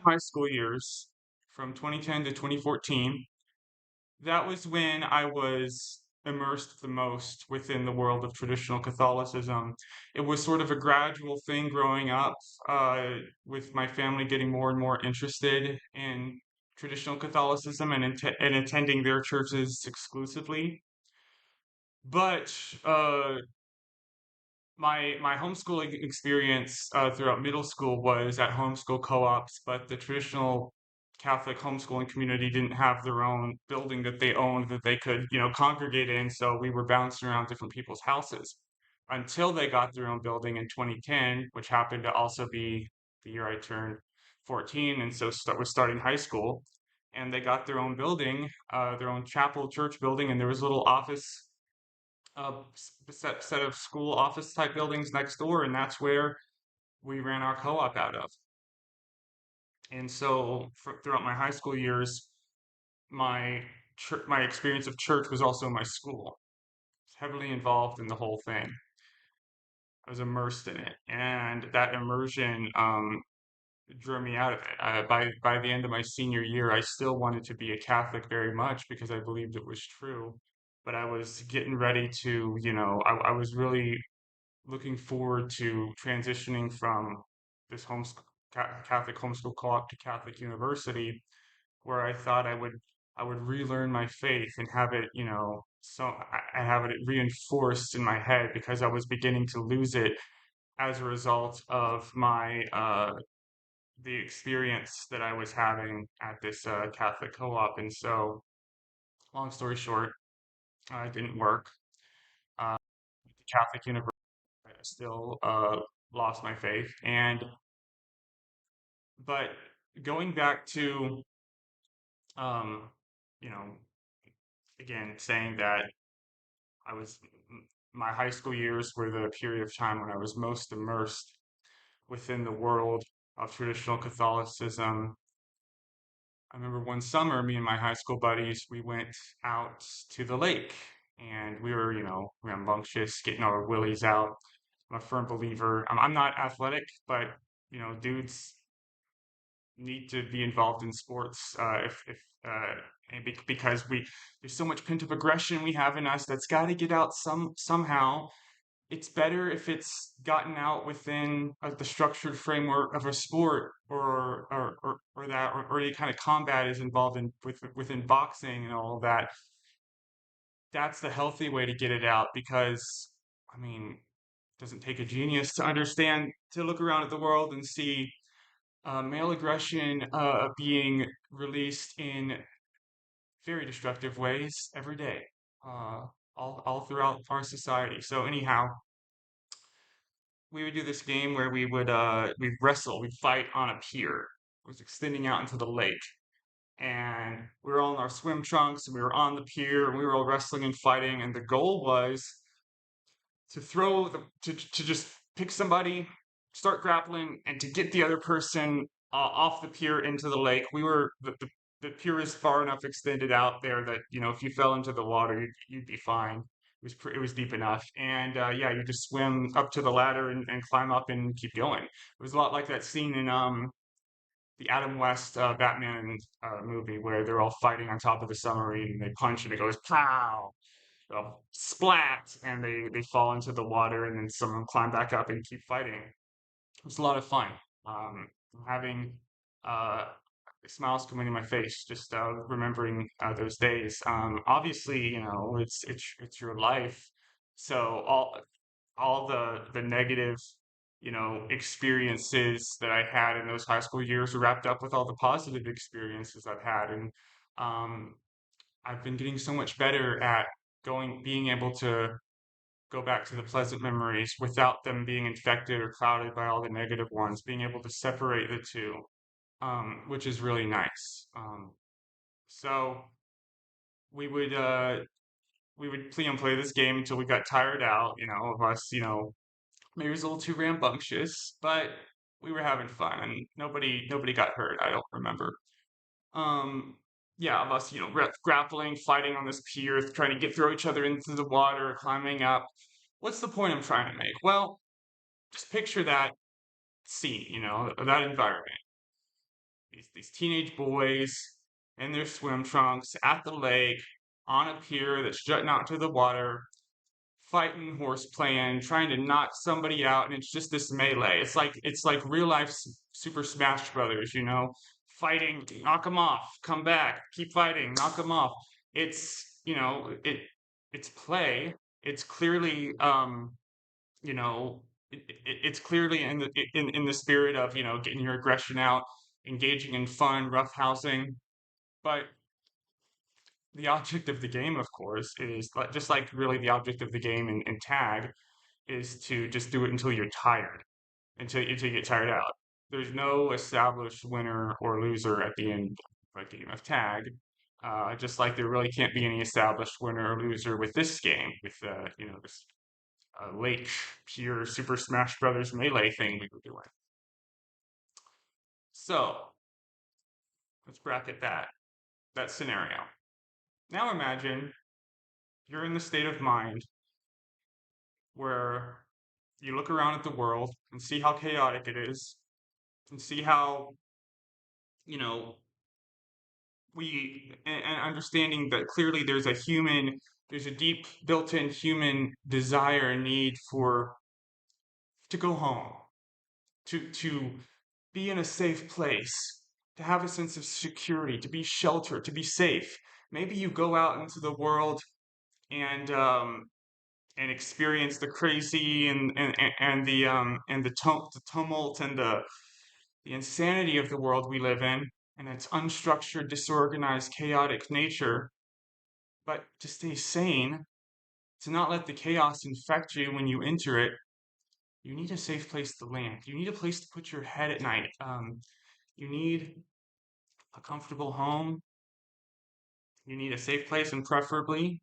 High school years from 2010 to 2014, that was when I was immersed the most within the world of traditional Catholicism. It was sort of a gradual thing growing up, with my family getting more and more interested in traditional Catholicism and attending their churches exclusively. But my homeschooling experience throughout middle school was at homeschool co-ops, but the traditional Catholic homeschooling community didn't have their own building that they owned that they could, congregate in. So we were bouncing around different people's houses until they got their own building in 2010, which happened to also be the year I turned 14, and so was starting high school. And they got their own building, their own chapel church building, and there was a little office set of school office type buildings next door, and that's where we ran our co-op out of. And so throughout my high school years, my my experience of church was also my school. I was heavily involved in the whole thing. I was immersed in it, and that immersion drew me out of it. By the end of my senior year, I still wanted to be a Catholic very much because I believed it was true. But I was getting ready to, I was really looking forward to transitioning from this Catholic homeschool co-op to Catholic university, where I thought I would relearn my faith and have it, I have it reinforced in my head because I was beginning to lose it as a result of my the experience that I was having at this Catholic co-op. And so, long story short, it didn't work. The Catholic university, I still lost my faith, and but going back to, um, you know, again, saying that I was, my high school years were the period of time when I was most immersed within the world of traditional Catholicism. I remember one summer, me and my high school buddies, we went out to the lake and we were, rambunctious, getting our willies out. I'm a firm believer. I'm not athletic, but, dudes need to be involved in sports if and because there's so much pent up aggression we have in us that's got to get out somehow. It's better if it's gotten out within the structured framework of a sport, or any kind of combat is involved within boxing and all of that. That's the healthy way to get it out because, I mean, it doesn't take a genius to understand, to look around at the world and see male aggression being released in very destructive ways every day, uh, all throughout our society. So anyhow, we would do this game where we'd wrestle, we'd fight on a pier. It was extending out into the lake, and we were all in our swim trunks, and we were on the pier, and we were all wrestling and fighting, and the goal was to just pick somebody, start grappling, and to get the other person off the pier into the lake. The pier is far enough extended out there that if you fell into the water, you'd be fine. It was deep enough, and yeah, you just swim up to the ladder and climb up and keep going. It was a lot like that scene in the Adam West Batman movie where they're all fighting on top of the submarine and they punch and it goes pow, splat, and they fall into the water, and then some of them climb back up and keep fighting. It was a lot of fun. Um, having uh, smiles coming to my face just remembering those days. Obviously, it's your life, so all the negative, experiences that I had in those high school years are wrapped up with all the positive experiences I've had, and um, I've been getting so much better at being able to go back to the pleasant memories without them being infected or clouded by all the negative ones, being able to separate the two, which is really nice. So we would uh, we would play this game until we got tired out, of us, maybe it was a little too rambunctious, but we were having fun and nobody got hurt. I don't remember. Um, yeah, of us, grappling, fighting on this pier, trying to throw each other into the water, climbing up. What's the point I'm trying to make? Well, just picture that scene, that environment. these teenage boys in their swim trunks at the lake on a pier that's jutting out to the water, fighting horse playing, trying to knock somebody out, and it's just this melee. It's like real life Super Smash Brothers, fighting, knock them off, come back, keep fighting, knock them off. It's play. It's clearly you know it's clearly in the spirit of getting your aggression out, engaging in fun, roughhousing. But the object of the game, of course, is just like really the object of the game in tag is to just do it until you're tired, until you get tired out. There's no established winner or loser at the end of a game of tag. Just like there really can't be any established winner or loser with this game, with this late pure Super Smash Brothers melee thing we were doing. So let's bracket that scenario. Now imagine you're in the state of mind where you look around at the world and see how chaotic it is, and see how you know and understanding that clearly there's a deep built-in human desire and need to go home, to be in a safe place, to have a sense of security, to be sheltered, to be safe. Maybe you go out into the world and and experience the crazy and the tumult and the insanity of the world we live in and its unstructured, disorganized, chaotic nature. But to stay sane, to not let the chaos infect you when you enter it, you need a safe place to land. You need a place to put your head at night. You need a comfortable home. You need a safe place, and preferably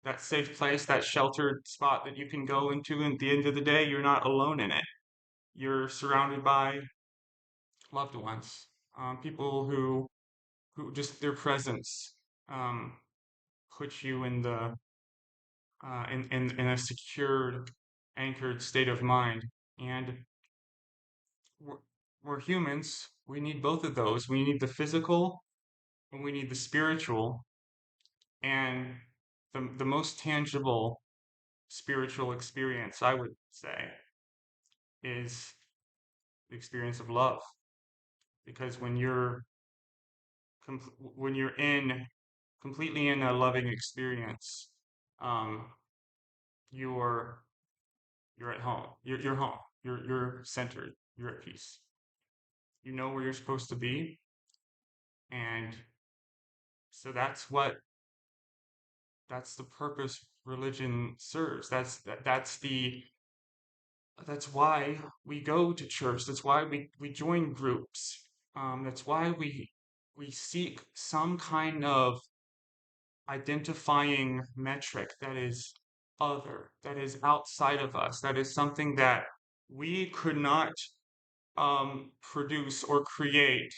that safe place, that sheltered spot that you can go into. And at the end of the day, you're not alone in it. You're surrounded by loved ones, people who just their presence um, puts you in a secured, anchored state of mind. And we're, we're humans. We need both of those. We need the physical and we need the spiritual. And the most tangible spiritual experience, I would say, is the experience of love. Because when you're in completely in a loving experience, um, you're you're at home. You're home. You're centered. You're at peace. You know where you're supposed to be, and so that's the purpose religion serves. That's why we go to church. That's why we join groups. That's why we seek some kind of identifying metric that is other, that is outside of us, that is something that we could not produce or create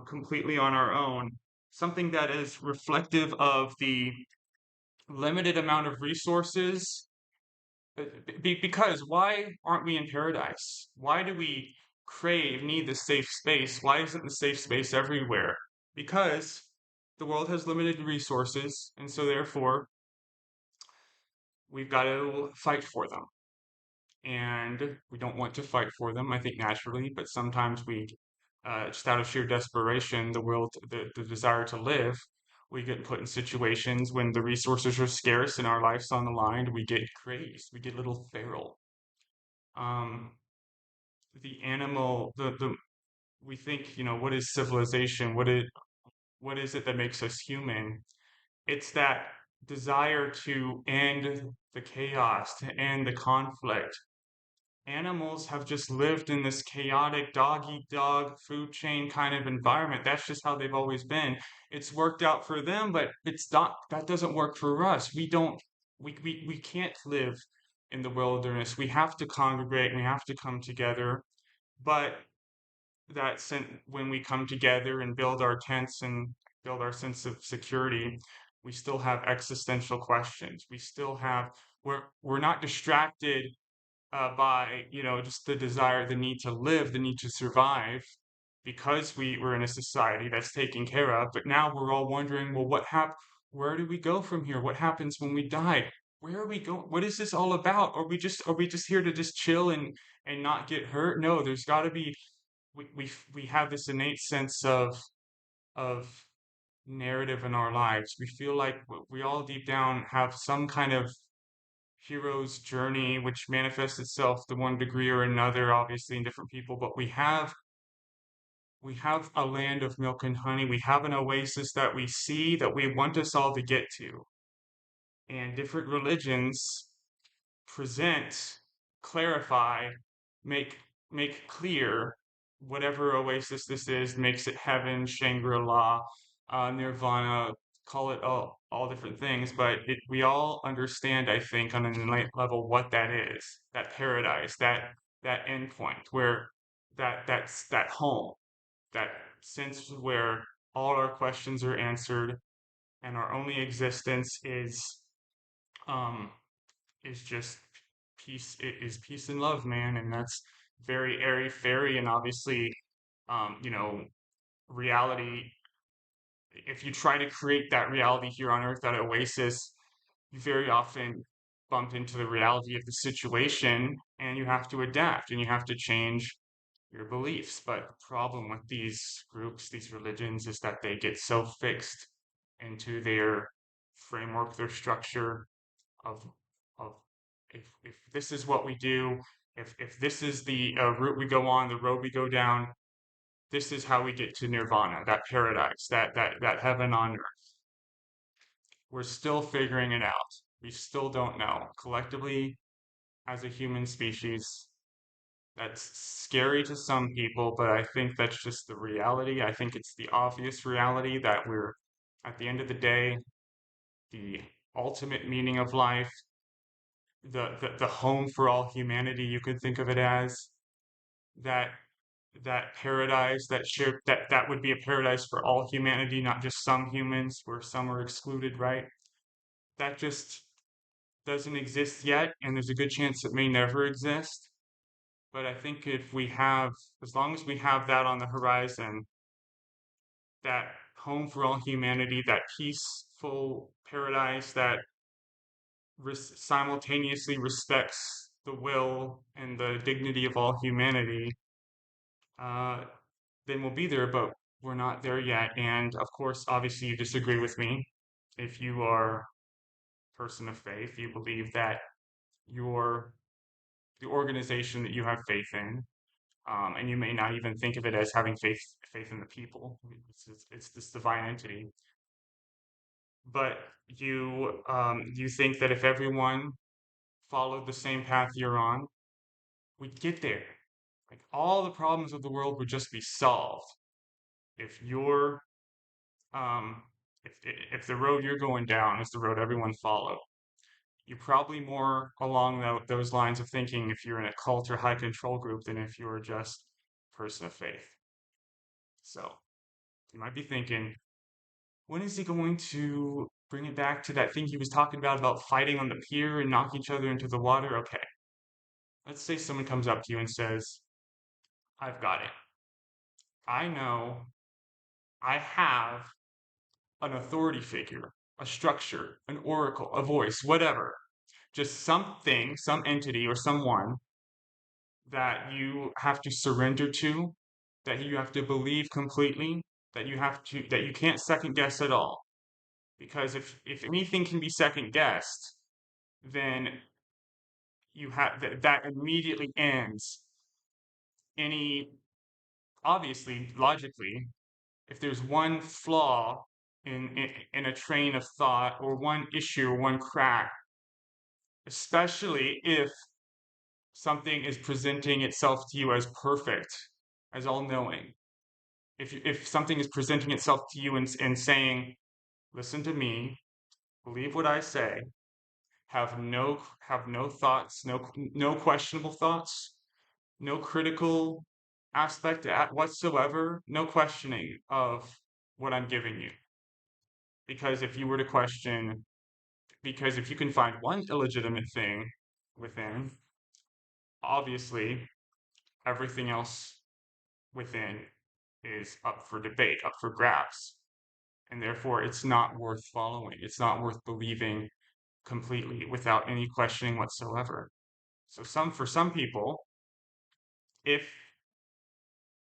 completely on our own, something that is reflective of the limited amount of resources. Because why aren't we in paradise? Why do we need the safe space? Why isn't the safe space everywhere? Because the world has limited resources, and so therefore we've got to fight for them. And we don't want to fight for them, I think, naturally, but sometimes just out of sheer desperation, the desire to live, we get put in situations when the resources are scarce and our life's on the line. We get crazed, we get a little feral. Um, the animal, we think, what is civilization? What is it that makes us human? It's that desire to end the chaos, to end the conflict. Animals have just lived in this chaotic dog eat dog food chain kind of environment. That's just how they've always been. It's worked out for them, but that doesn't work for us. We can't live in the wilderness. We have to congregate, we have to come together. But when we come together and build our tents and build our sense of security, we still have existential questions. We're not distracted by just the desire, the need to live, the need to survive. because we're in a society that's taken care of, but now we're all wondering, well, where do we go from here? What happens when we die? Where are we going? What is this all about? Are we just here to just chill and not get hurt? No, there's got to be we have this innate sense of narrative in our lives. We feel like we all deep down have some kind of hero's journey, which manifests itself to one degree or another, obviously in different people, but we have a land of milk and honey. We have an oasis that we see that we want us all to get to. And different religions present, clarify, make make clear whatever oasis this is, makes it heaven, Shangri-La, Nirvana, call it all different things, but we all understand, I think, on an innate level what that is, that paradise, that endpoint where that's that home, that sense where all our questions are answered and our only existence um is just peace. It is peace and love, man, and that's very airy fairy. And obviously, you know, reality, if you try to create that reality here on earth, that oasis, you very often bump into the reality of the situation and you have to adapt and you have to change your beliefs. But the problem with these groups, these religions, is that they get so fixed into their framework, their structure of of if this is what we do, if this is the route we go on, the road we go down, this is how we get to nirvana, that paradise, that heaven on earth. We're still figuring it out. We still don't know. Collectively, as a human species, that's scary to some people, but I think that's just the reality. I think it's the obvious reality that we're, at the end of the day, the ultimate meaning of life, the home for all humanity, you could think of it as, that that paradise, that would be a paradise for all humanity, not just some humans, where some are excluded, right? That just doesn't exist yet, and there's a good chance it may never exist. But I think if we have, as long as we have that on the horizon, that home for all humanity, that peaceful paradise that simultaneously respects the will and the dignity of all humanity, uh, then we'll be there, but we're not there yet. And of course, obviously, you disagree with me. If you are a person of faith, you believe that your the organization that you have faith in, and you may not even think of it as having faith in the people. It's this divine entity, but you think that if everyone followed the same path you're on, we'd get there. Like all the problems of the world would just be solved if you're um, if the road you're going down is the road everyone followed. You're probably more along those lines of thinking if you're in a cult or high control group than if you're just a person of faith. So you might be thinking, when is he going to bring it back to that thing he was talking about fighting on the pier and knocking each other into the water? Okay, let's say someone comes up to you and says, I've got it. I know I have an authority figure, a structure, an oracle, a voice, whatever. Just something, some entity or someone that you have to surrender to, that you have to believe completely, that you can't second guess at all. Because if anything can be second guessed, then that immediately ends any, obviously, logically, if there's one flaw in a train of thought or one issue or one crack, especially if something is presenting itself to you as perfect, as all knowing. If something is presenting itself to you and saying, listen to me, believe what I say, have no thoughts, no questionable thoughts, no critical aspect whatsoever, no questioning of what I'm giving you. Because if you were to question, because if you can find one illegitimate thing within, obviously everything else within is up for debate, up for grabs. And therefore, it's not worth following. It's not worth believing completely without any questioning whatsoever. So for some people, if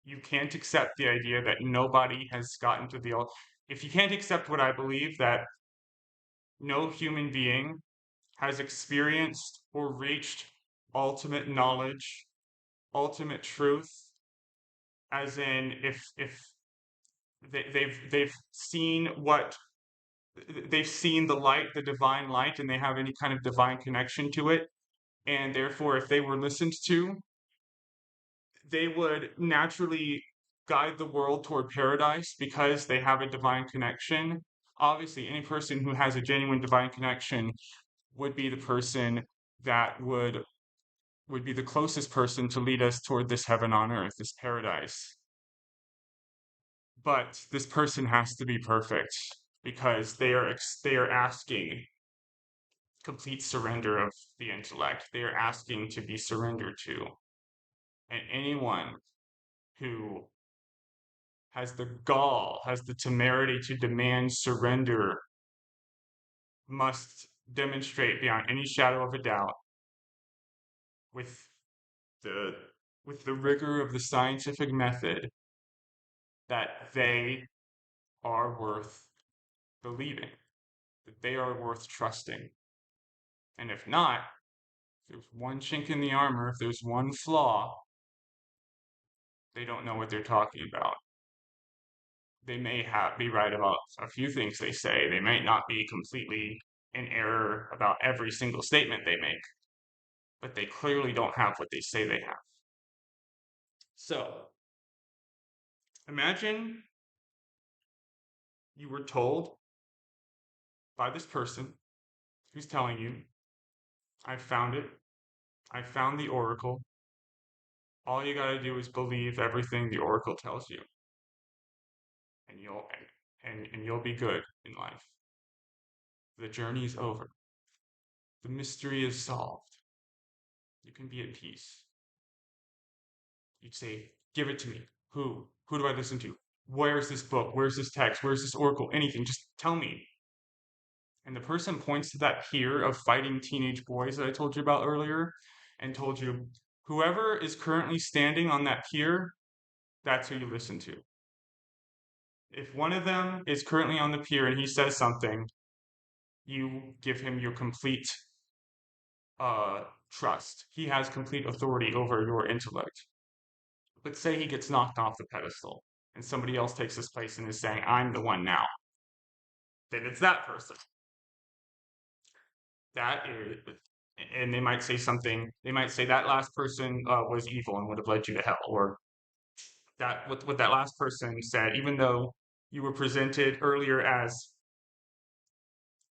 you can't accept the idea that nobody has gotten to the if you can't accept what I believe, that no human being has experienced or reached ultimate knowledge, ultimate truth, as in if they've seen what they've seen the light, the divine light, and they have any kind of divine connection to it, and therefore if they were listened to, they would naturally guide the world toward paradise because they have a divine connection. Obviously, any person who has a genuine divine connection would be the person that would be the closest person to lead us toward this heaven on earth, this paradise. But this person has to be perfect because they are asking complete surrender of the intellect. They are asking to be surrendered to. And anyone who has the gall, has the temerity to demand surrender must demonstrate beyond any shadow of a doubt with the with the rigor of the scientific method that they are worth believing, that they are worth trusting. And if not, if there's one chink in the armor, if there's one flaw, they don't know what they're talking about. They may be right about a few things they say. They may not be completely in error about every single statement they make, but they clearly don't have what they say they have. So, imagine you were told by this person who's telling you, I found it, I found the oracle. All you gotta do is believe everything the oracle tells you, and you'll be good in life. The journey is over. The mystery is solved. You can be at peace. You'd say, give it to me. Who? Who do I listen to? Where's this book? Where's this text? Where's this oracle? Anything. Just tell me. And the person points to that pier of fighting teenage boys that I told you about earlier and told you, whoever is currently standing on that pier, that's who you listen to. If one of them is currently on the pier and he says something, you give him your complete trust. He has complete authority over your intellect. But say he gets knocked off the pedestal and somebody else takes his place and is saying, I'm the one now, then it's that person. That is, and they might say something, they might say that last person was evil and would have led you to hell, or that what that last person said, even though you were presented earlier as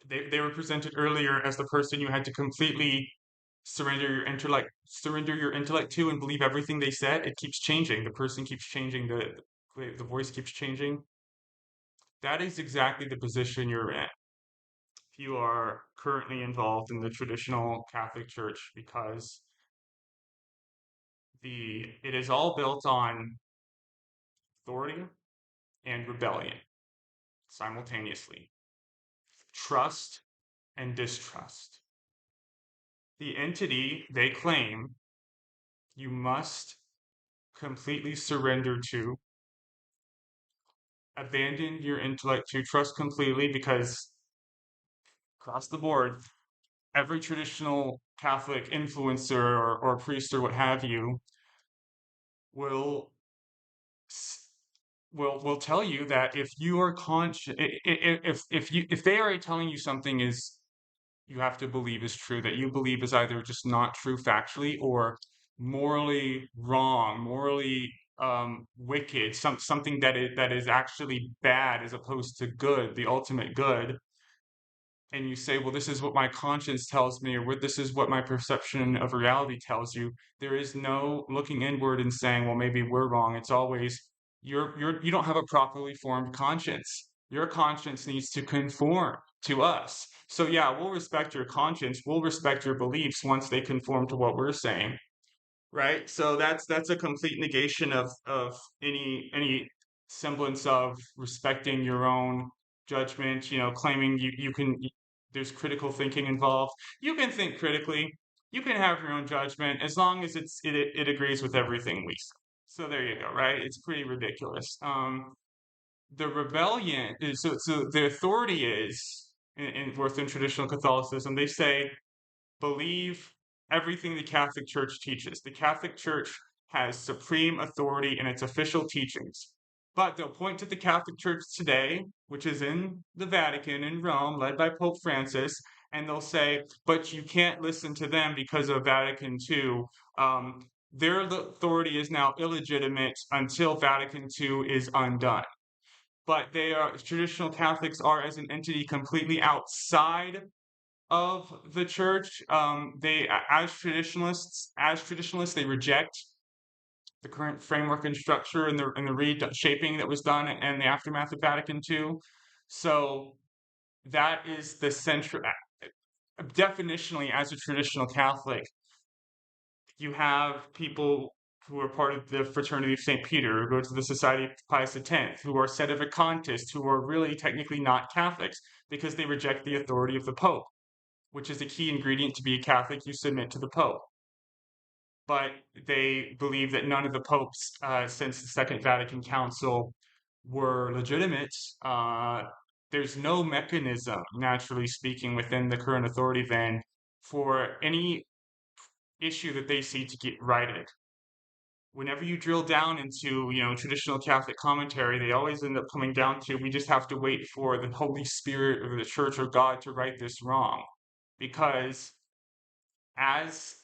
they were presented earlier as the person you had to completely surrender your intellect to and believe everything they said. It keeps changing. The person keeps changing. The voice keeps changing. That is exactly the position you're in if you are currently involved in the traditional Catholic Church, because it is all built on authority and rebellion simultaneously, trust and distrust. The entity they claim you must completely surrender to, abandon your intellect to, trust completely, because across the board, every traditional Catholic influencer or priest or what have you will will tell you that if you are conscious, if they are telling you something is you have to believe is true, that you believe is either just not true factually or morally wrong, morally wicked, something that is actually bad as opposed to good, the ultimate good, and you say, well, this is what my conscience tells me, or this is what my perception of reality tells you, there is no looking inward and saying, well, maybe we're wrong. It's always you don't have a properly formed conscience. Your conscience needs to conform to us. So yeah, we'll respect your conscience, we'll respect your beliefs once they conform to what we're saying. Right? So that's a complete negation of any semblance of respecting your own judgment, claiming you can, there's critical thinking involved. You can think critically, you can have your own judgment as long as it agrees with everything we say. So there you go, right? It's pretty ridiculous. The rebellion is so the authority is within traditional Catholicism. They say believe everything the Catholic Church teaches. The Catholic Church has supreme authority in its official teachings. But they'll point to the Catholic Church today, which is in the Vatican in Rome, led by Pope Francis, and they'll say, but you can't listen to them because of Vatican II. Their authority is now illegitimate until Vatican II is undone. But traditional Catholics are as an entity completely outside of the church. They, as traditionalists, they reject the current framework and structure and the reshaping that was done in the aftermath of Vatican II. So that is the central. Definitionally, as a traditional Catholic, you have people who are part of the Fraternity of St. Peter, who go to the Society of Pius X, who are sedevacantists, who are really technically not Catholics because they reject the authority of the Pope, which is a key ingredient to be a Catholic. You submit to the Pope. But they believe that none of the popes since the Second Vatican Council were legitimate. There's no mechanism, naturally speaking, within the current authority then for any issue that they see to get righted. Whenever you drill down into, traditional Catholic commentary, they always end up coming down to we just have to wait for the Holy Spirit or the Church or God to right this wrong, because as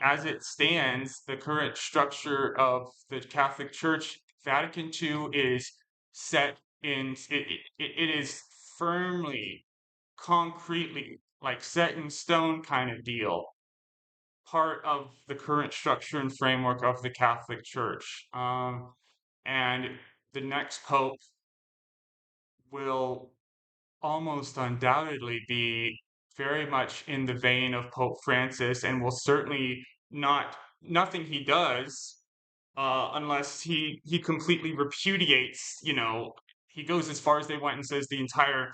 as it stands, the current structure of the Catholic Church, Vatican II is set in it is firmly, concretely, like set in stone kind of deal, part of the current structure and framework of the Catholic Church. And the next pope will almost undoubtedly be very much in the vein of Pope Francis and will certainly nothing he does unless he completely repudiates, he goes as far as they went and says the entire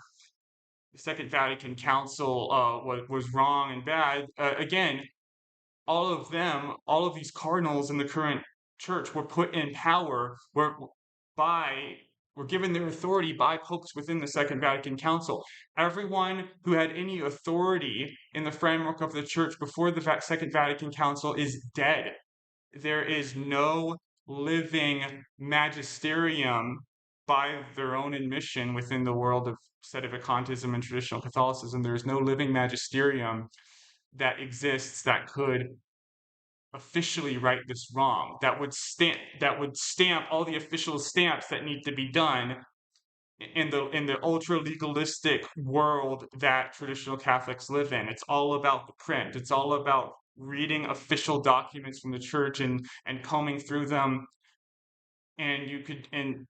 Second Vatican Council was wrong and bad. Again, all of these cardinals in the current church were put in power by were given their authority by popes within the Second Vatican Council. Everyone who had any authority in the framework of the church before the Second Vatican Council is dead. There is no living magisterium by their own admission within the world of sedevacantism and traditional Catholicism. There is no living magisterium that exists that could officially right this wrong, that would stamp all the official stamps that need to be done in the ultra legalistic world that traditional Catholics live in. It's all about the print. It's all about reading official documents from the church and combing through them. And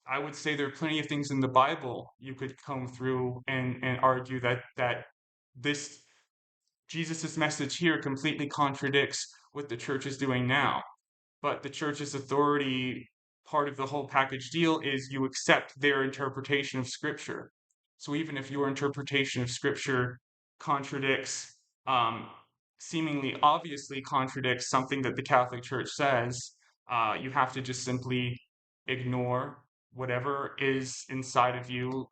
I would say there are plenty of things in the Bible you could comb through and argue that this Jesus's message here completely contradicts what the church is doing now. But the church's authority, part of the whole package deal, is you accept their interpretation of Scripture. So even if your interpretation of Scripture contradicts, um, seemingly obviously contradicts something that the Catholic Church says, you have to just simply ignore whatever is inside of you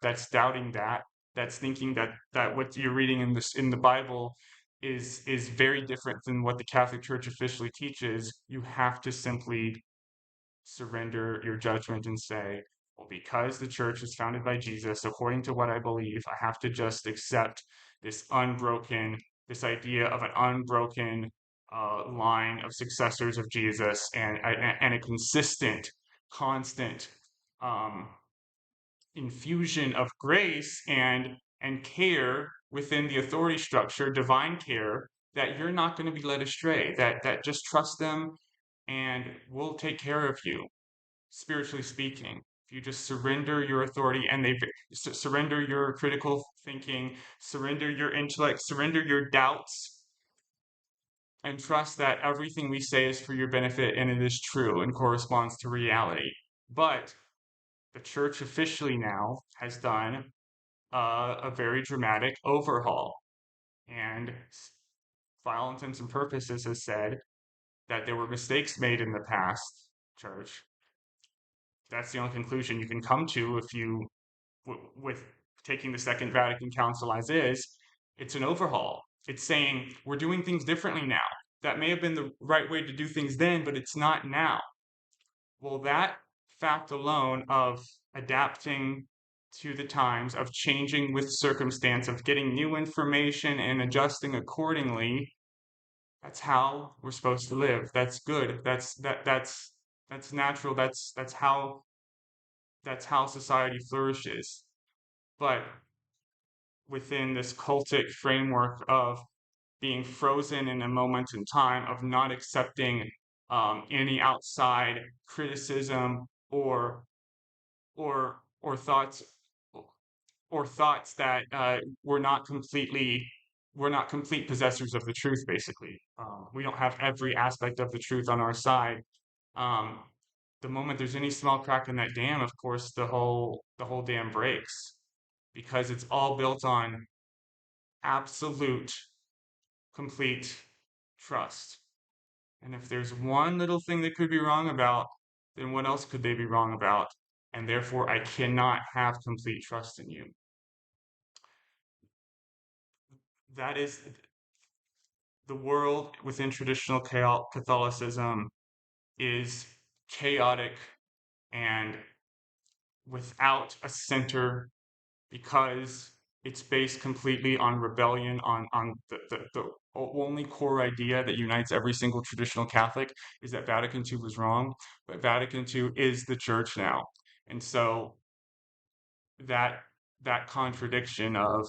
that's doubting that, that's thinking that what you're reading in the Bible is very different than what the Catholic Church officially teaches. You have to simply surrender your judgment and say, well, because the church was founded by Jesus, according to what I believe, I have to just accept this idea of an unbroken line of successors of Jesus and a consistent, constant um, infusion of grace and care within the authority structure, divine care, that you're not going to be led astray, that just trust them and we'll take care of you, spiritually speaking. If you just surrender your authority and surrender your critical thinking, surrender your intellect, surrender your doubts, and trust that everything we say is for your benefit and it is true and corresponds to reality. But the church officially now has done a very dramatic overhaul and, for all intents and purposes, has said that there were mistakes made in the past, church. That's the only conclusion you can come to if you, with taking the Second Vatican Council as is. It's an overhaul. It's saying we're doing things differently now. That may have been the right way to do things then, but it's not now. Well, that fact alone of adapting to the times, of changing with circumstance, of getting new information and adjusting accordingly, that's how we're supposed to live. That's good. That's natural. That's how society flourishes. But within this cultic framework of being frozen in a moment in time, of not accepting any outside criticism or thoughts that we're not complete possessors of the truth. Basically, we don't have every aspect of the truth on our side. Um, the moment there's any small crack in that dam, of course, the whole dam breaks because it's all built on absolute, complete trust. And if there's one little thing they could be wrong about, then what else could they be wrong about? And therefore, I cannot have complete trust in you. That is the world within traditional Catholicism is chaotic and without a center because it's based completely on rebellion, on the only core idea that unites every single traditional Catholic is that Vatican II was wrong, but Vatican II is the church now. And so that that contradiction of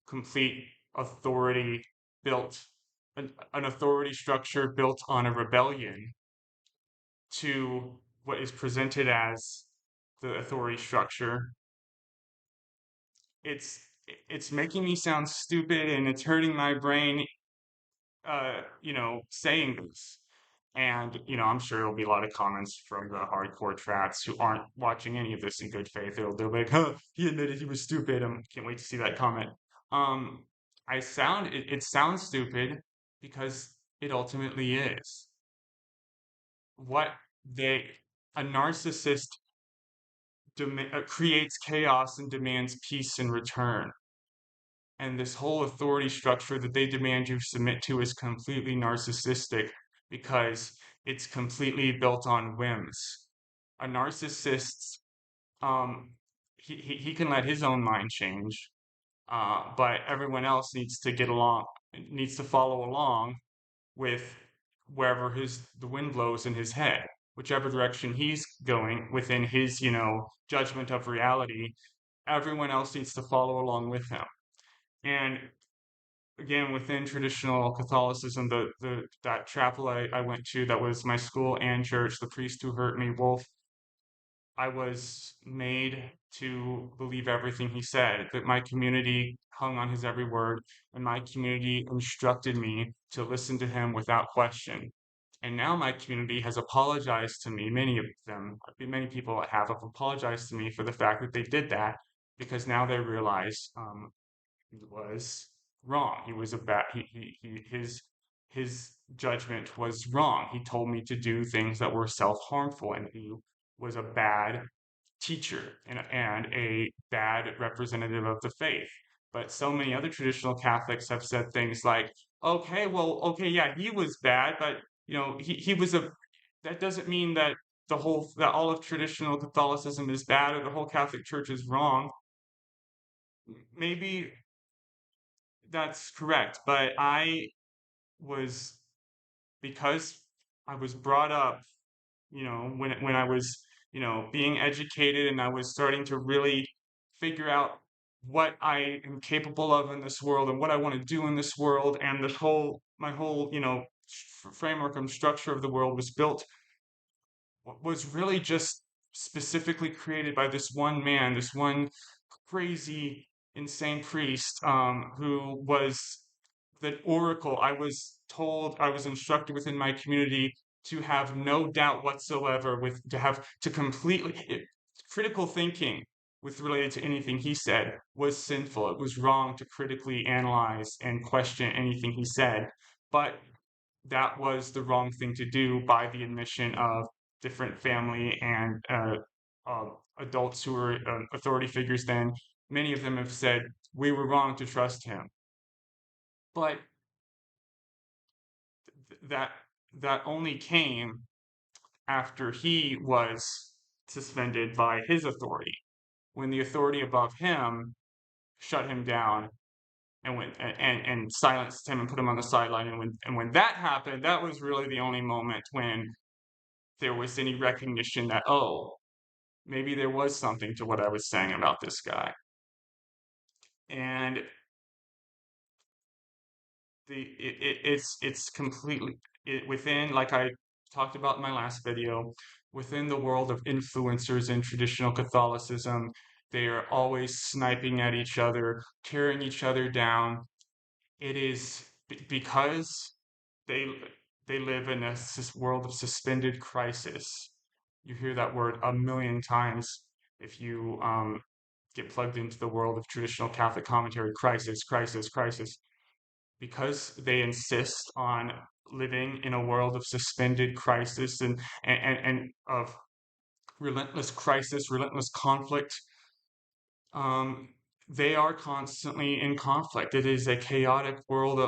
complete authority built an authority structure built on a rebellion to what is presented as the authority structure, it's it's making me sound stupid and it's hurting my brain, saying this. And, I'm sure there'll be a lot of comments from the hardcore trats who aren't watching any of this in good faith. They'll be like, huh, he admitted he was stupid. I can't wait to see that comment. Um, it sounds stupid because it ultimately is. What they, a narcissist creates chaos and demands peace in return. And this whole authority structure that they demand you submit to is completely narcissistic because it's completely built on whims. A narcissist, um, he can let his own mind change, but everyone else needs to follow along with wherever the wind blows in his head, whichever direction he's going within his, judgment of reality. Everyone else needs to follow along with him. And again, within traditional Catholicism, that chapel I went to, that was my school and church, the priest who hurt me, Wolf, I was made to believe everything he said, that my community hung on his every word, and my community instructed me to listen to him without question. And now my community has apologized to me, many people have apologized to me for the fact that they did that, because now they realize he was wrong. He was a bad. His judgment was wrong. He told me to do things that were self-harmful, and he was a bad teacher and a bad representative of the faith. But so many other traditional Catholics have said things like, "Okay, well, okay, yeah, he was bad, but he was a. That doesn't mean that all of traditional Catholicism is bad or the whole Catholic Church is wrong. Maybe that's correct, but was because I was brought up, when I was, being educated and I was starting to really figure out what I am capable of in this world and what I want to do in this world, and my whole, framework and structure of the world was really just specifically created by this one man, this one crazy, insane priest, who was the oracle. I was instructed within my community to have no doubt whatsoever, to completely critical thinking with related to anything he said was sinful. It was wrong to critically analyze and question anything he said. But that was the wrong thing to do by the admission of different family and uh, adults who were authority figures then. Many of them have said we were wrong to trust him. But that that only came after he was suspended by his authority. When the authority above him shut him down and silenced him and put him on the sideline. And when that happened, that was really the only moment when there was any recognition that, oh, maybe there was something to what I was saying about this guy. And it's completely within, like I talked about in my last video, within the world of influencers in traditional Catholicism, they are always sniping at each other, tearing each other down. It is because they they live in a world of suspended crisis. You hear that word a million times if you get plugged into the world of traditional Catholic commentary. Crisis, crisis, crisis. Because they insist on living in a world of suspended crisis and of relentless crisis, relentless conflict, um, they are constantly in conflict. It is a chaotic world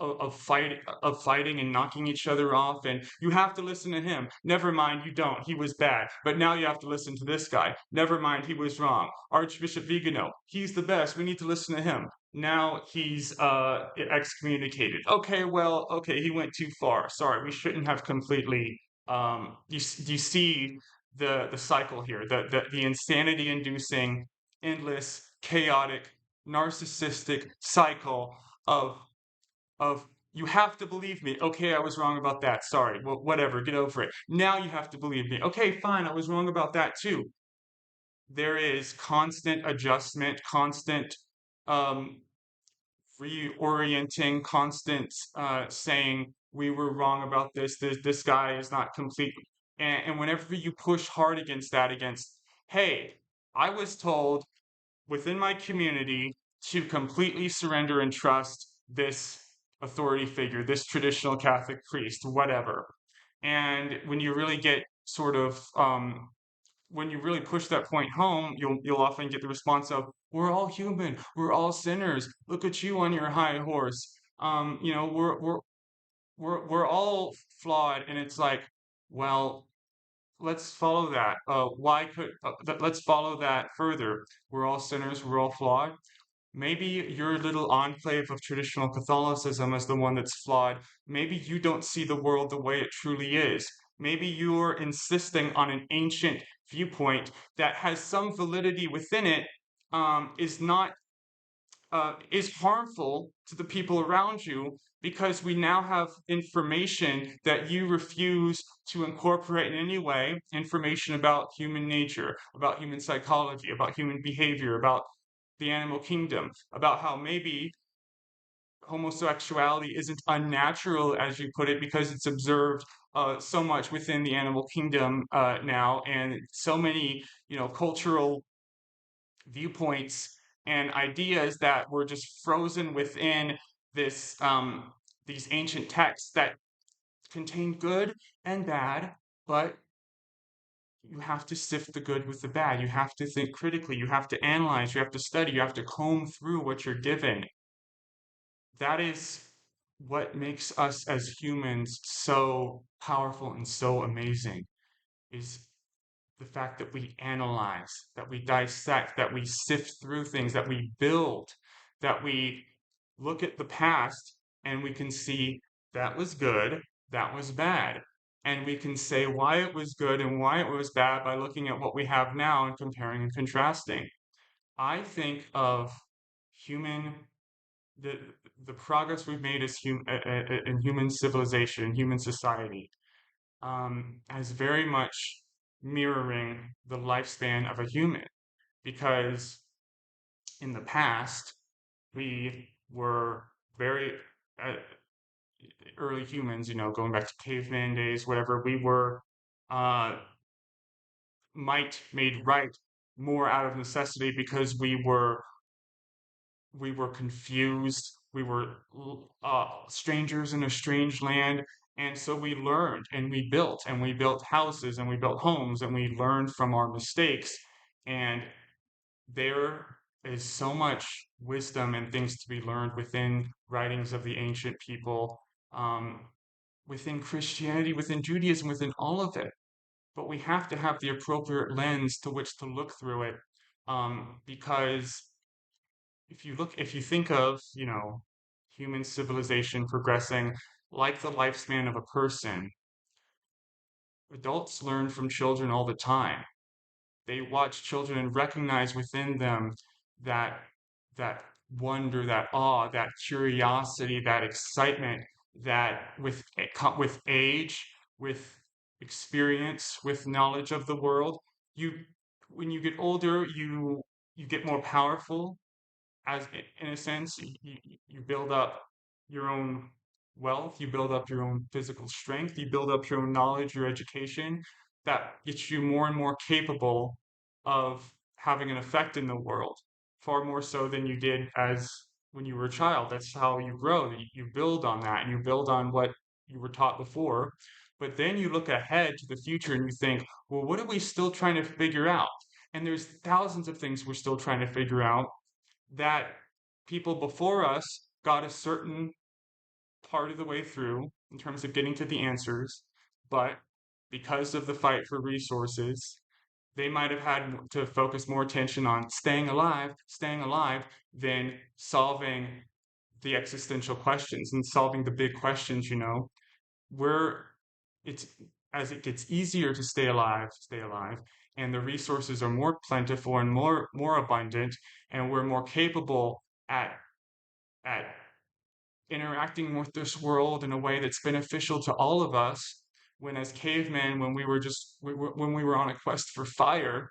of fighting and knocking each other off. And you have to listen to him. Never mind, you don't. He was bad. But now you have to listen to this guy. Never mind, he was wrong. Archbishop Vigano, he's the best. We need to listen to him. Now he's excommunicated. Okay, well, okay, he went too far. Sorry, we shouldn't have completely. You see the cycle here, the insanity-inducing, endless, chaotic, narcissistic cycle of of you have to believe me. Okay, I was wrong about that. Sorry. Well, whatever. Get over it. Now you have to believe me. Okay, fine. I was wrong about that too. There is constant adjustment, constant um, reorienting, constant saying we were wrong about this. This guy is not complete. And whenever you push hard against that, against, hey, I was told within my community to completely surrender and trust this authority figure, this traditional Catholic priest, whatever. And when you really get sort of when you really push that point home, you'll often get the response of, "We're all human. We're all sinners. Look at you on your high horse. We're all flawed." And it's like, well, let's follow that. Let's follow that further. We're all sinners. We're all flawed. Maybe your little enclave of traditional Catholicism is the one that's flawed. Maybe you don't see the world the way it truly is. Maybe you're insisting on an ancient viewpoint that has some validity within it, is not is harmful to the people around you because we now have information that you refuse to incorporate in any way, information about human nature, about human psychology, about human behavior, about the animal kingdom, about how maybe homosexuality isn't unnatural, as you put it, because it's observed so much within the animal kingdom now, and so many, cultural viewpoints and ideas that were just frozen within this these ancient texts that contain good and bad, but you have to sift the good with the bad. You have to think critically. You have to analyze. You have to study. You have to comb through what you're given. That is what makes us as humans so powerful and so amazing, is the fact that we analyze, that we dissect, that we sift through things, that we build, that we look at the past and we can see that was good, that was bad. And we can say why it was good and why it was bad by looking at what we have now and comparing and contrasting. I think of human the the progress we've made in human civilization, in human society, as very much mirroring the lifespan of a human. Because in the past, we were very, uh, early humans, going back to caveman days, whatever, we were uh, might made right more out of necessity because we were confused. We were strangers in a strange land. And so we learned and we built houses and we built homes and we learned from our mistakes. And there is so much wisdom and things to be learned within writings of the ancient people, um, within Christianity, within Judaism, within all of it. But we have to have the appropriate lens to which to look through it, because if you think of, human civilization progressing like the lifespan of a person, adults learn from children all the time. They watch children and recognize within them that that wonder, that awe, that curiosity, that excitement that with age, with experience, with knowledge of the world, you when you get older, you get more powerful as in a sense, you build up your own wealth, you build up your own physical strength, you build up your own knowledge, your education that gets you more and more capable of having an effect in the world, far more so than you did as when you were a child. That's how you grow. You build on that and you build on what you were taught before. But then you look ahead to the future and you think, well, what are we still trying to figure out? And there's thousands of things we're still trying to figure out that people before us got a certain part of the way through in terms of getting to the answers, but because of the fight for resources, they might have had to focus more attention on staying alive, than solving the existential questions and solving the big questions, where it's as it gets easier to stay alive, and the resources are more plentiful and more abundant, and we're more capable at at interacting with this world in a way that's beneficial to all of us. When as cavemen, when we were on a quest for fire,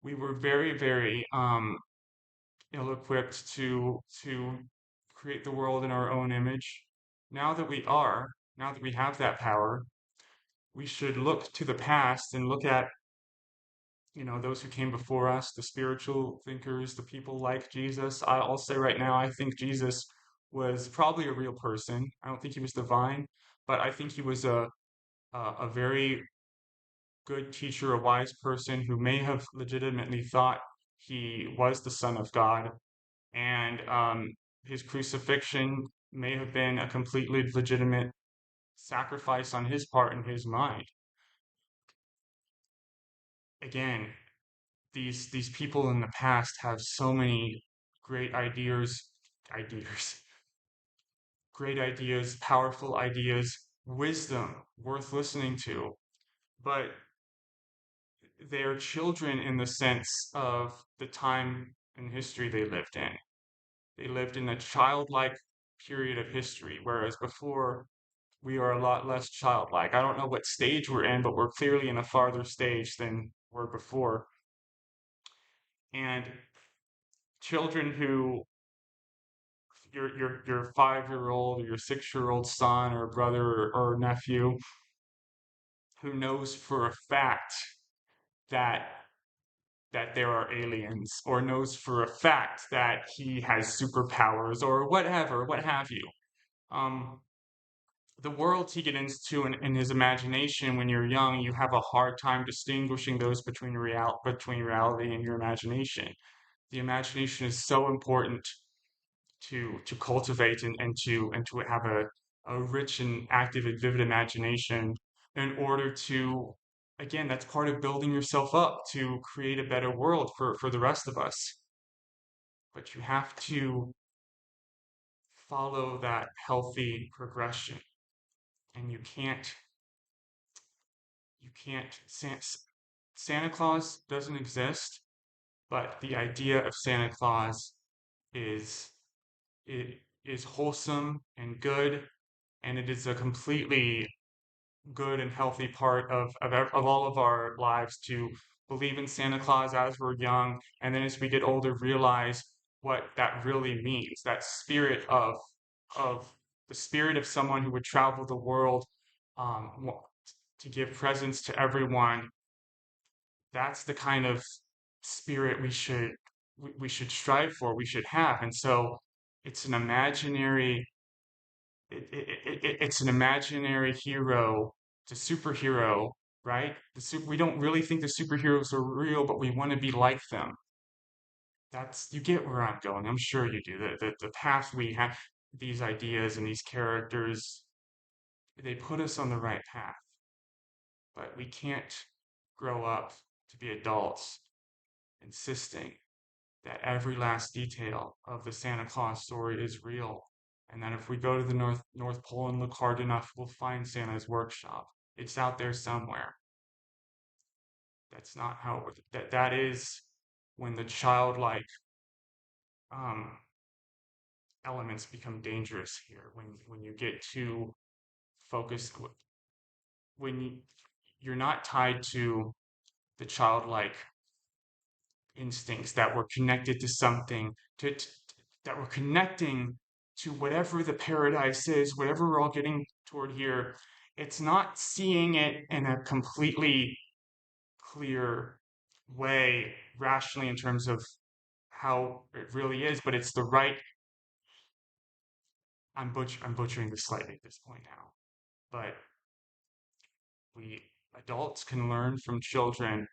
we were very, very ill-equipped to create the world in our own image. Now that we have that power, we should look to the past and look at, those who came before us, the spiritual thinkers, the people like Jesus. I'll say right now, I think Jesus was probably a real person. I don't think he was divine, but I think he was a very good teacher, a wise person who may have legitimately thought he was the Son of God. And his crucifixion may have been a completely legitimate sacrifice on his part in his mind. Again, these people in the past have so many great ideas, great ideas, powerful ideas, wisdom worth listening to, but they're children in the sense of the time and history they lived in. They lived in a childlike period of history, whereas before we are a lot less childlike. I don't know what stage we're in, but we're clearly in a farther stage than we were before. And children who your 5-year old or your 6-year old son or brother or nephew who knows for a fact that there are aliens, or knows for a fact that he has superpowers or whatever, what have you. Um, the worlds he gets into in his imagination when you're young, you have a hard time distinguishing those between reality and your imagination. The imagination is so important to cultivate and to have a rich and active and vivid imagination in order to, again, that's part of building yourself up to create a better world for the rest of us. But you have to follow that healthy progression, and you can't Santa Claus doesn't exist, but the idea of Santa Claus is it is wholesome and good, and it is a completely good and healthy part of all of our lives to believe in Santa Claus as we're young, and then as we get older, realize what that really means. That spirit of the spirit of someone who would travel the world, to give presents to everyone. That's the kind of spirit we should strive for, we should have. And so it's an imaginary it's an imaginary hero, it's a superhero, right? We don't really think the superheroes are real, but we want to be like them. That's, you get where I'm going. I'm sure you do. The path we have, these ideas and these characters, they put us on the right path, but we can't grow up to be adults insisting that every last detail of the Santa Claus story is real. And that if we go to the North Pole and look hard enough, we'll find Santa's workshop. It's out there somewhere. That's not how that is when the childlike um, elements become dangerous here. When you get too focused, when you're not tied to the childlike instincts that were connected to something, that were connecting to whatever the paradise is, whatever we're all getting toward here. It's not seeing it in a completely clear way, rationally, in terms of how it really is, but it's the right. I'm butchering this slightly at this point now, but we adults can learn from children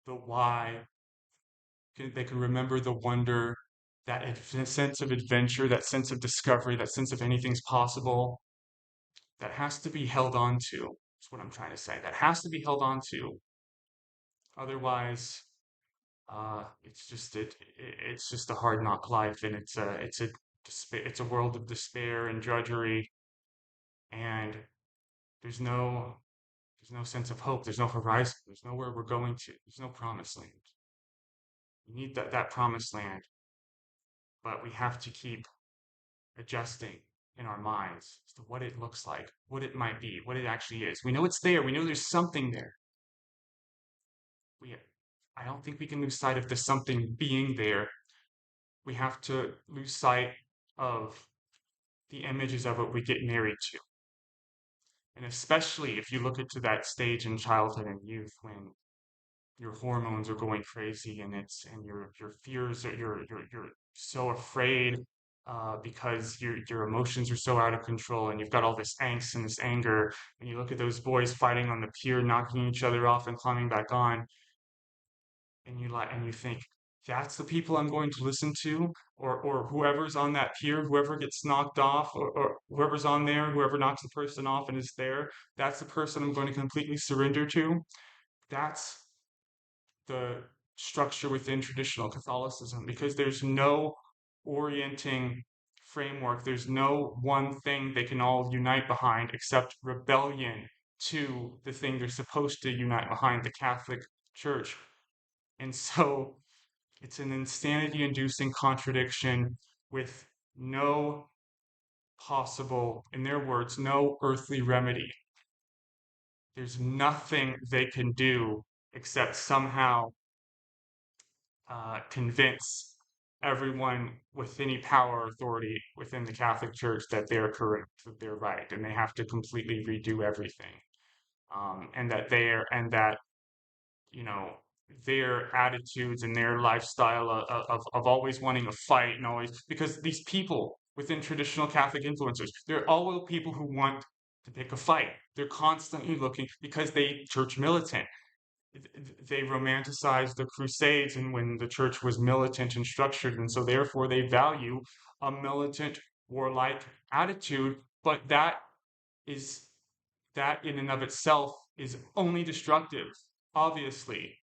the why. They can remember the wonder, that sense of adventure, that sense of discovery, that sense of anything's possible. That has to be held on to. That's what I'm trying to say. That has to be held on to. Otherwise, it's just a hard knock life, and it's a world of despair and drudgery, and there's no there's no sense of hope. There's no horizon. There's nowhere we're going to. There's no promised land. We need that promised land, but we have to keep adjusting in our minds as to what it looks like, what it might be, what it actually is. We know it's there. We know there's something there. We, I don't think we can lose sight of the something being there. We have to lose sight of the images of it we get married to. And especially if you look into that stage in childhood and youth when your hormones are going crazy and your fears are you're so afraid because your emotions are so out of control and you've got all this angst and this anger and you look at those boys fighting on the pier, knocking each other off and climbing back on, and you think that's the people I'm going to listen to, or whoever's on that pier, whoever gets knocked off, or whoever's on there, whoever knocks the person off and is there, that's the person I'm going to completely surrender to. That's the structure within traditional Catholicism because there's no orienting framework. There's no one thing they can all unite behind except rebellion to the thing they're supposed to unite behind, the Catholic Church. And so it's an insanity inducing contradiction with no possible, in their words, no earthly remedy. There's nothing they can do except somehow convince everyone with any power or authority within the Catholic Church that they're correct, that they're right, and they have to completely redo everything. And that you know their attitudes and their lifestyle of always wanting a fight and always, because these people within traditional Catholic influencers, they're all people who want to pick a fight. They're constantly looking because they church militant, they romanticized the Crusades and when the church was militant and structured, and so therefore they value a militant, warlike attitude. But is that in and of itself is only destructive. Obviously,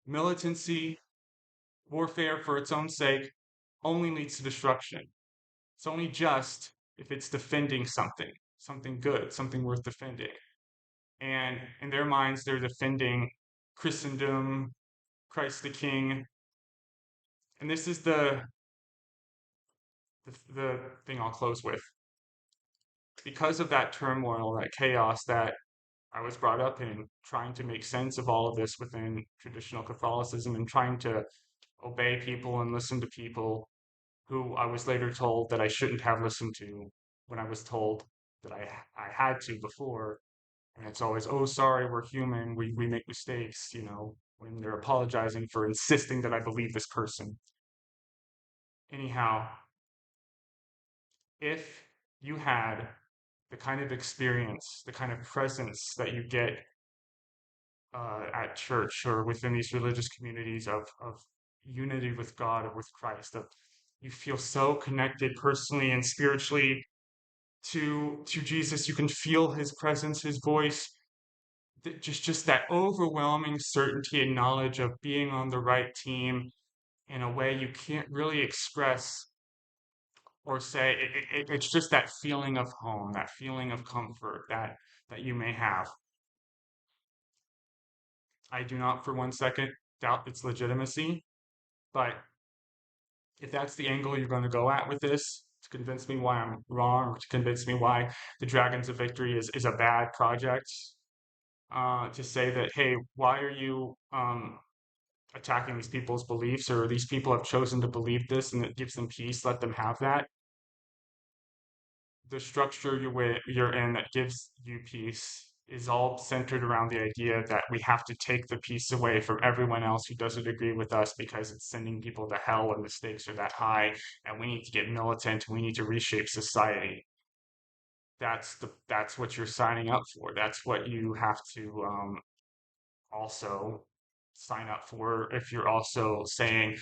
militancy, warfare for its own sake, only leads to destruction. It's only just if it's defending something, something good, something worth defending. And in their minds, they're defending Christendom, Christ the King. And this is the thing I'll close with. Because of that turmoil, that chaos that I was brought up in, trying to make sense of all of this within traditional Catholicism and trying to obey people and listen to people, who I was later told that I shouldn't have listened to when I was told that I had to before. And it's always, oh, sorry, we're human. We make mistakes, when they're apologizing for insisting that I believe this person. Anyhow, if you had the kind of experience, the kind of presence that you get at church or within these religious communities of unity with God or with Christ, of you feel so connected personally and spiritually to Jesus, you can feel his presence, his voice, just that overwhelming certainty and knowledge of being on the right team in a way you can't really express or say. It's just that feeling of home, that feeling of comfort that you may have. I do not for one second doubt its legitimacy, but if that's the angle you're going to go at with this to convince me why I'm wrong, or to convince me why the Dragons of Victory is a bad project, to say that, hey, why are you attacking these people's beliefs, or these people have chosen to believe this and it gives them peace, let them have that. The structure you're in that gives you peace is all centered around the idea that we have to take the peace away from everyone else who doesn't agree with us because it's sending people to hell and the stakes are that high, and we need to get militant, we need to reshape society. That's what you're signing up for. That's what you have to also sign up for if you're also saying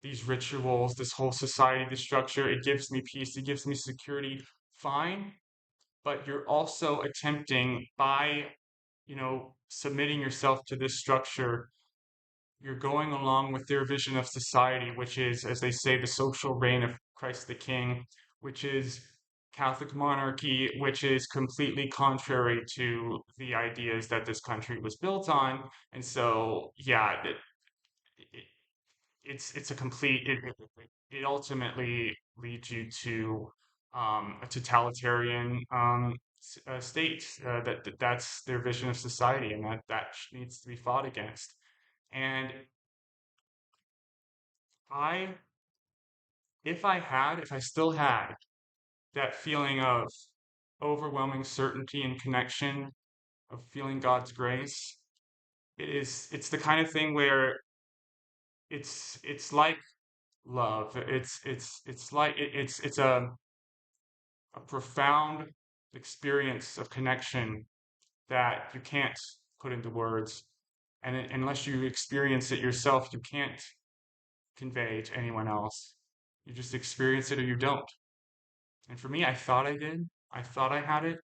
these rituals, this whole society, this structure, it gives me peace, it gives me security. Fine, but you're also attempting by, submitting yourself to this structure, you're going along with their vision of society, which is, as they say, the social reign of Christ the King, which is Catholic monarchy, which is completely contrary to the ideas that this country was built on. And so, yeah, it, it's a complete. It ultimately leads you to a totalitarian state. That's their vision of society, and that needs to be fought against. And I, if I still had that feeling of overwhelming certainty and connection, of feeling God's grace, it's the kind of thing where it's like love. It's like it's a profound experience of connection that you can't put into words. And unless you experience it yourself, you can't convey to anyone else. You just experience it or you don't. And for me, I thought I did. I thought I had it.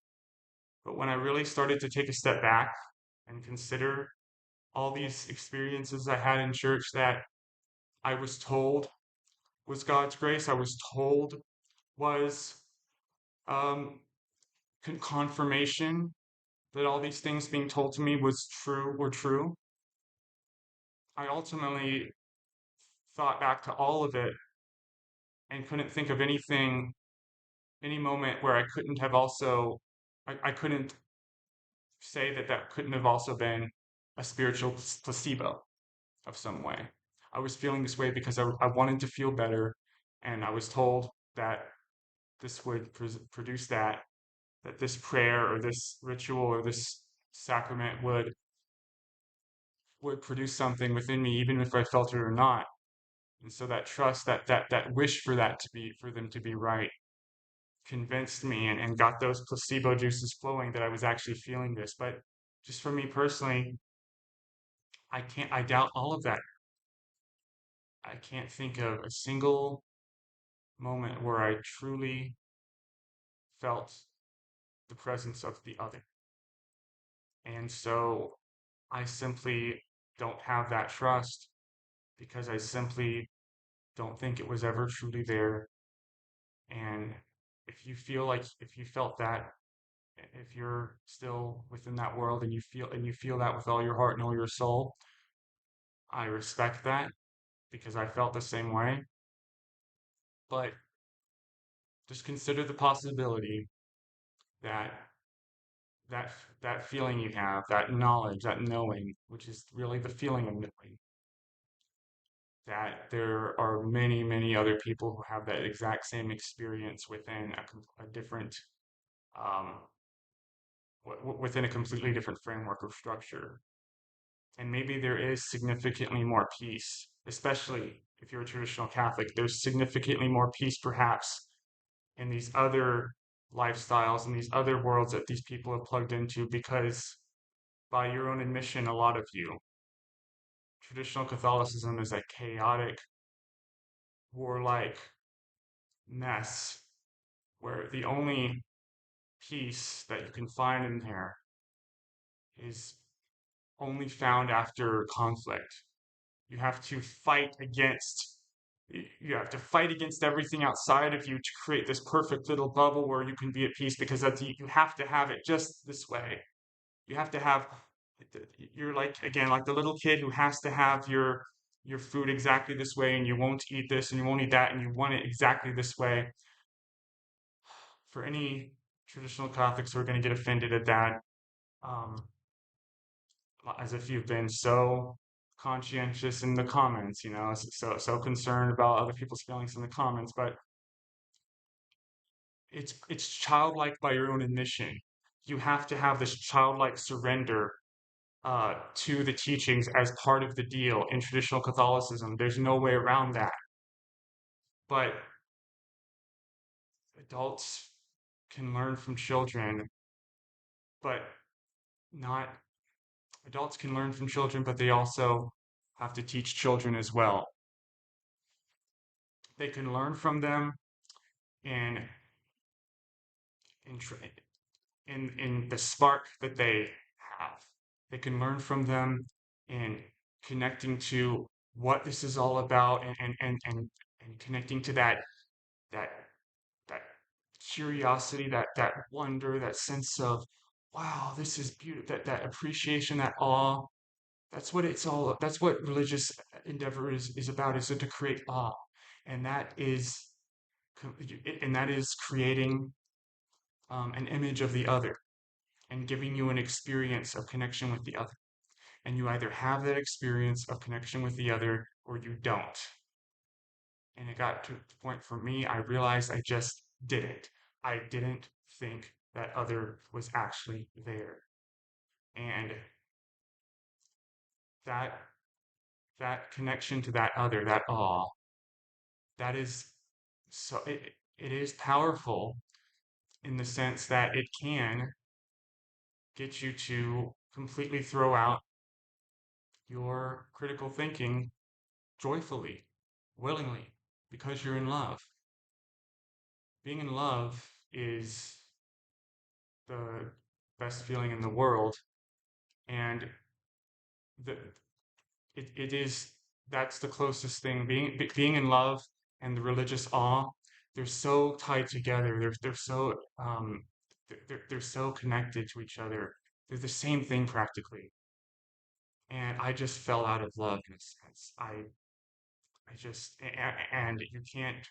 But when I really started to take a step back and consider all these experiences I had in church that I was told was God's grace, I was told was um, confirmation that all these things being told to me were true. I ultimately thought back to all of it and couldn't think of any moment where I couldn't say that that couldn't have also been a spiritual placebo of some way. I was feeling this way because I wanted to feel better, and I was told that this would produce that this prayer or this ritual or this sacrament would produce something within me, even if I felt it or not. And so that trust, that wish for for them to be right, convinced me and got those placebo juices flowing that I was actually feeling this. But just for me personally, I doubt all of that. I can't think of a single moment where I truly felt the presence of the other. And so I simply don't have that trust because I simply don't think it was ever truly there. And if you felt that, if you're still within that world and you feel that with all your heart and all your soul, I respect that because I felt the same way. But just consider the possibility that that that feeling you have, that knowledge, that knowing, which is really the feeling of knowing, that there are many, many other people who have that exact same experience within a different, um, within a completely different framework or structure. And maybe there is significantly more peace, especially if you're a traditional Catholic. There's significantly more peace, perhaps, in these other lifestyles and these other worlds that these people have plugged into, because by your own admission, a lot of you, traditional Catholicism is a chaotic, warlike mess where the only peace that you can find in there is only found after conflict. You have to fight against you have to fight against everything outside of you to create this perfect little bubble where you can be at peace, because you have to have it just this way. You have to have you're like, again, like the little kid who has to have your food exactly this way, and you won't eat this and you won't eat that and you want it exactly this way. For any traditional Catholics who are going to get offended at that, um, as if you've been so conscientious in the comments, so concerned about other people's feelings in the comments, but it's childlike by your own admission. You have to have this childlike surrender to the teachings as part of the deal in traditional Catholicism. There's no way around that. But adults can learn from children, but not adults can learn from children, but they also have to teach children as well. They can learn from them in in in the spark that they have. They can learn from them in connecting to what this is all about, and connecting to that that curiosity, that wonder, that sense of wow, this is beautiful, that appreciation, that awe. That's what it's all. That's what religious endeavor is about. Is to create awe, and that is and that is creating an image of the other and giving you an experience of connection with the other. And you either have that experience of connection with the other or you don't. And it got to the point for me, I realized I just didn't. I didn't think that other was actually there. And that that connection to that other, that awe, that is it is powerful in the sense that it can get you to completely throw out your critical thinking joyfully, willingly, because you're in love. Being in love is the best feeling in the world, and the it is that's the closest thing. Being in love and the religious awe, they're so tied together. They're so connected to each other. They're the same thing practically. And I just fell out of love in a sense. And you can't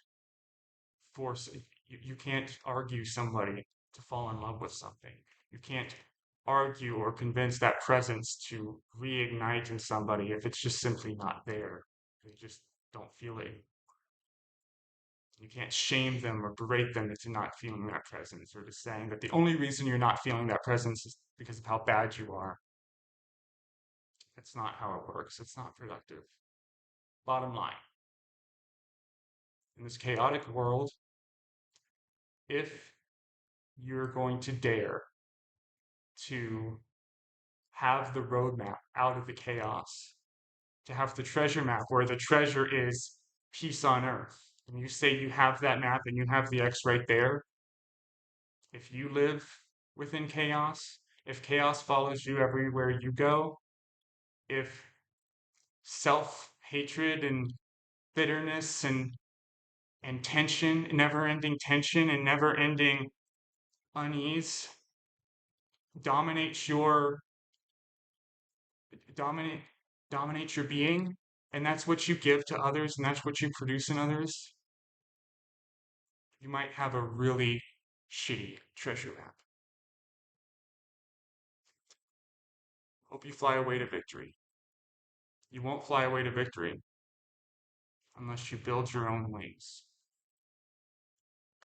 force you can't argue somebody to fall in love with something. You can't argue or convince that presence to reignite in somebody if it's just simply not there. They just don't feel it. You can't shame them or berate them into not feeling that presence, or to saying that the only reason you're not feeling that presence is because of how bad you are. That's not how it works. It's not productive. Bottom line, in this chaotic world, if you're going to dare to have the roadmap out of the chaos, to have the treasure map where the treasure is peace on earth, and you say you have that map and you have the X right there, if you live within chaos, if chaos follows you everywhere you go, if self hatred and bitterness and tension, never ending tension and never ending unease dominates your dominate dominates your being, and that's what you give to others and that's what you produce in others, you might have a really shitty treasure map. Hope you fly away to victory. You won't fly away to victory unless you build your own wings.